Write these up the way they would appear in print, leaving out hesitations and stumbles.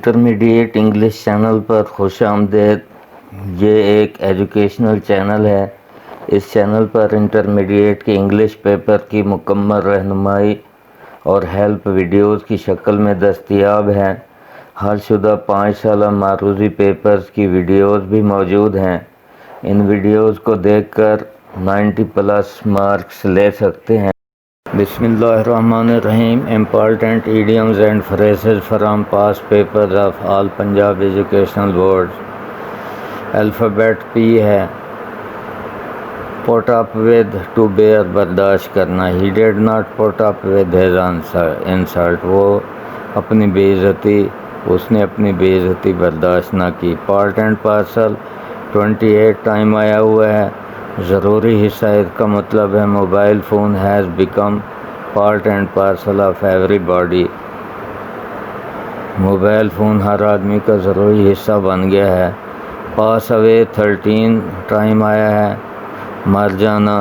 Intermediate English channel پر خوش آمدید۔ یہ ایک ایجوکیشنل چینل ہے۔ اس چینل پر انٹرمیڈیٹ کے انگلش پیپر کی مکمل رہنمائی اور ہیلپ ویڈیوز کی شکل میں دستیاب ہیں۔ حل شدہ 5 سالہ معروضی پیپرز کی ویڈیوز بھی موجود ہیں۔ ان ویڈیوز کو دیکھ کر 90+ مارکس لے سکتے ہیں۔ بسم اللہ الرحمن الرحیم۔ Important idioms and phrases from past papers of all Punjab educational boards. Alphabet P ہے۔ Put up with, to bear, برداشت کرنا۔ He did not put up with his insult, وہ اپنی بے عزتی، اس نے اپنی بے عزتی برداشت نہ کی۔ پارٹ اینڈ پارسل 28 ٹائم آیا ہوا ہے۔ ضروری حصہ اس کا مطلب ہے mobile phone has become part and parcel of everybody. Mobile phone ہر آدمی کا ضروری حصہ بن گیا ہے۔ پاس اوے 13 ٹائم آیا ہے۔ مر جانا۔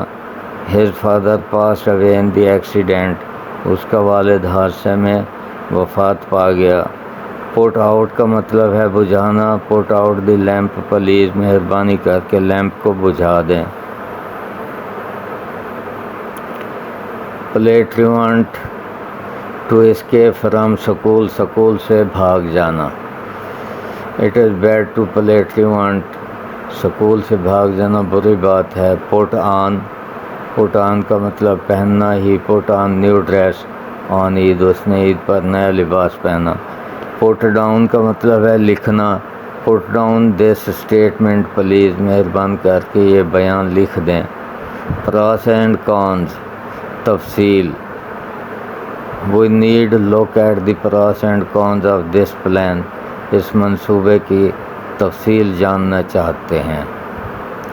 ہز فادر پاسڈ اوے ان دی ایکسیڈنٹ، اس کا والد حادثے میں وفات پا گیا۔ پٹ آؤٹ کا مطلب ہے بجھانا۔ Put out the lamp please, مہربانی کر کے لیمپ کو بجھا دیں۔ Play truant, to escape from school, school سے بھاگ جانا۔ It is bad to play truant, school سے بھاگ جانا بری بات ہے۔ پٹ آن، پٹ آن کا مطلب پہننا۔ ہی پٹ آن نیو ڈریس آن عید، اس نے عید پر نیا لباس پہنا۔ پٹ ڈاؤن کا مطلب ہے لکھنا۔ Put down this statement please, مہربان کر کے یہ بیان لکھ دیں۔ پراس اینڈ کونز، تفصیل۔ We need look at the pros and cons of this plan, اس منصوبے کی تفصیل جاننا چاہتے ہیں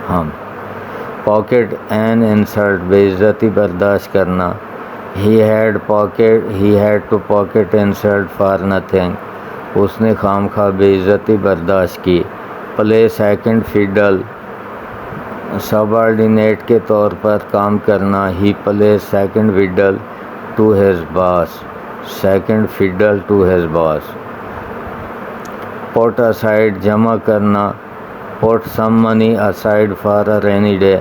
ہم۔ پاکٹ این انسلٹ، بے عزتی برداشت کرنا۔ He had to pocket insult for nothing, اس نے خام خواہ بے عزتی برداشت کی۔ Play second fiddle, subordinate کے طور پر کام کرنا۔ He play second fiddle to his boss, second fiddle to his boss. Put aside, جمع کرنا۔ Put some money aside for a rainy day,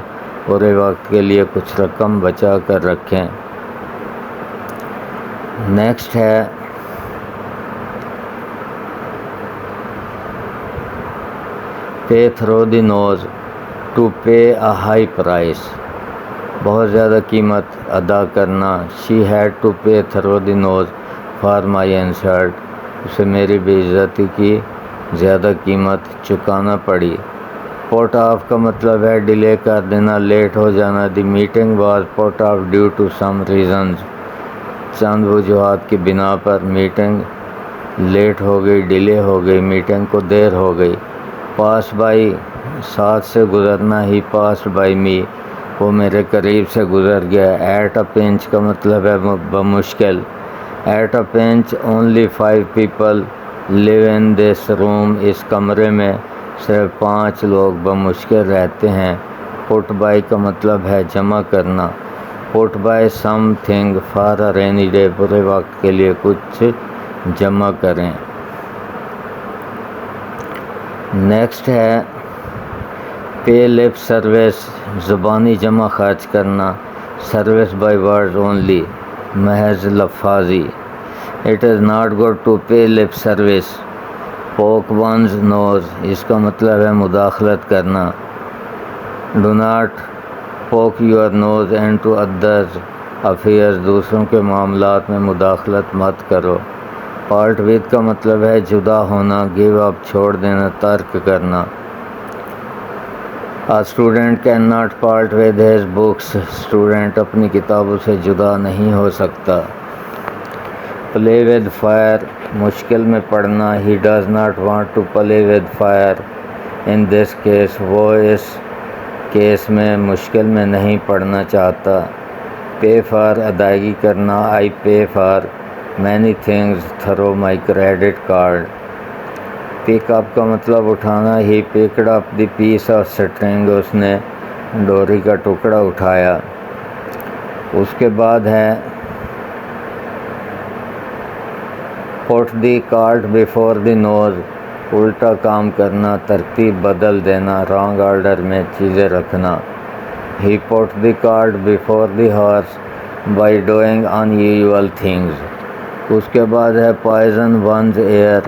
برے وقت کے لیے کچھ رقم بچا کر رکھیں۔ نیکسٹ ہے pay through the nose, to pay a high price, بہت زیادہ قیمت ادا کرنا۔ She had to pay through the nose for my insult, اسے میری بے عزتی کی زیادہ قیمت چکانا پڑی۔ پٹ آف کا مطلب ہے ڈیلے کر دینا، لیٹ ہو جانا۔ The meeting was put off due to some reasons, چند وجوہات کی بنا پر میٹنگ لیٹ ہو گئی، ڈیلے ہو گئی، میٹنگ کو دیر ہو گئی۔ پاس بائی، ساتھ سے گزرنا۔ ہی پاسڈ بائی می، وہ میرے قریب سے گزر گیا۔ ایٹ اے پنچ کا مطلب ہے بمشکل۔ At a pinch only 5 people live in this room, اس کمرے میں صرف 5 لوگ بمشکل رہتے ہیں۔ پٹ بائی کا مطلب ہے جمع کرنا۔ Put by something for a rainy day, برے وقت کے لیے کچھ جمع کریں۔ نیکسٹ ہے پے لپ سروس، زبانی جمع خرچ کرنا۔ سروس بائی ورڈز اونلی، محض لفاظی۔ It is not good to pay lip service, poke one's nose, اس کا مطلب ہے مداخلت کرنا۔ Do not poke your nose into others affairs, دوسروں کے معاملات میں مداخلت مت کرو۔ پارٹ ود کا مطلب ہے جدا ہونا، گیو اپ، چھوڑ دینا، ترک کرنا۔ A student cannot part with his books، student اپنی کتابوں سے جدا نہیں ہو سکتا۔ play with fire، مشکل میں پڑنا۔ he does not want to play with fire in this case، وہ اس کیس میں مشکل میں نہیں پڑنا چاہتا۔ pay for، ادائیگی کرنا۔ I pay for many things through my credit card۔ پک اپ کا مطلب اٹھانا۔ He picked up the piece of string, اس نے ڈوری کا ٹکڑا اٹھایا۔ اس کے بعد ہے put the cart before the nose, الٹا کام کرنا، ترتیب بدل دینا، رانگ آرڈر میں چیزیں رکھنا. He put the cart before the horse by doing unusual things. اس کے بعد ہے poison one's ear.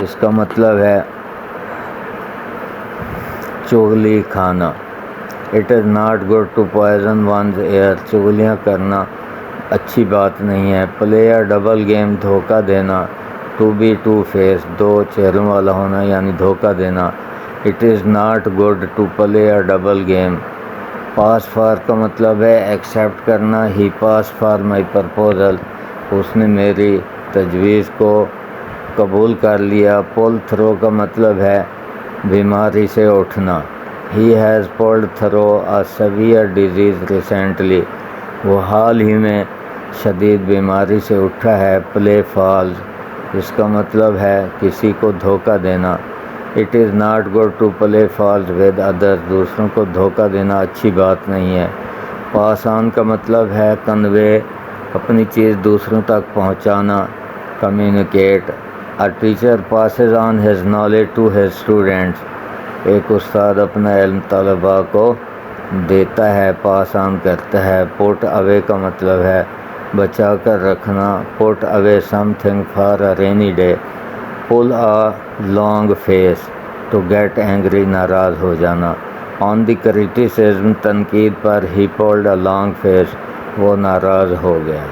اس کا مطلب ہے چغلی کھانا. It is not good to poison one's ear. چغلیاں کرنا اچھی بات نہیں ہے. Play a double game. دھوکہ دینا. To be two-faced. دو چہروں والا ہونا یعنی دھوکہ دینا. It is not good to play a double game. Pass for کا مطلب ہے ایکسیپٹ کرنا. He passed for my proposal. اس نے میری تجویز کو قبول کر لیا. Pull through کا مطلب ہے بیماری سے اٹھنا. He has pulled through a severe disease recently. وہ حال ہی میں شدید بیماری سے اٹھا ہے. Play false. اس کا مطلب ہے کسی کو دھوکہ دینا. It is not good to play false with others. دوسروں کو دھوکہ دینا اچھی بات نہیں ہے. Pass on کا مطلب ہے convey. اپنی چیز دوسروں تک پہنچانا. Communicate. A teacher passes on his knowledge to his students. ایک استاد اپنا علم طلباء کو دیتا ہے، پاس آن کرتا ہے. Put away کا مطلب ہے بچا کر رکھنا. Put away something for a rainy day. Pull a long face. To get angry. ناراض ہو جانا. On the criticism. تنقید پر. He pulled a long face. وہ ناراض ہو گیا.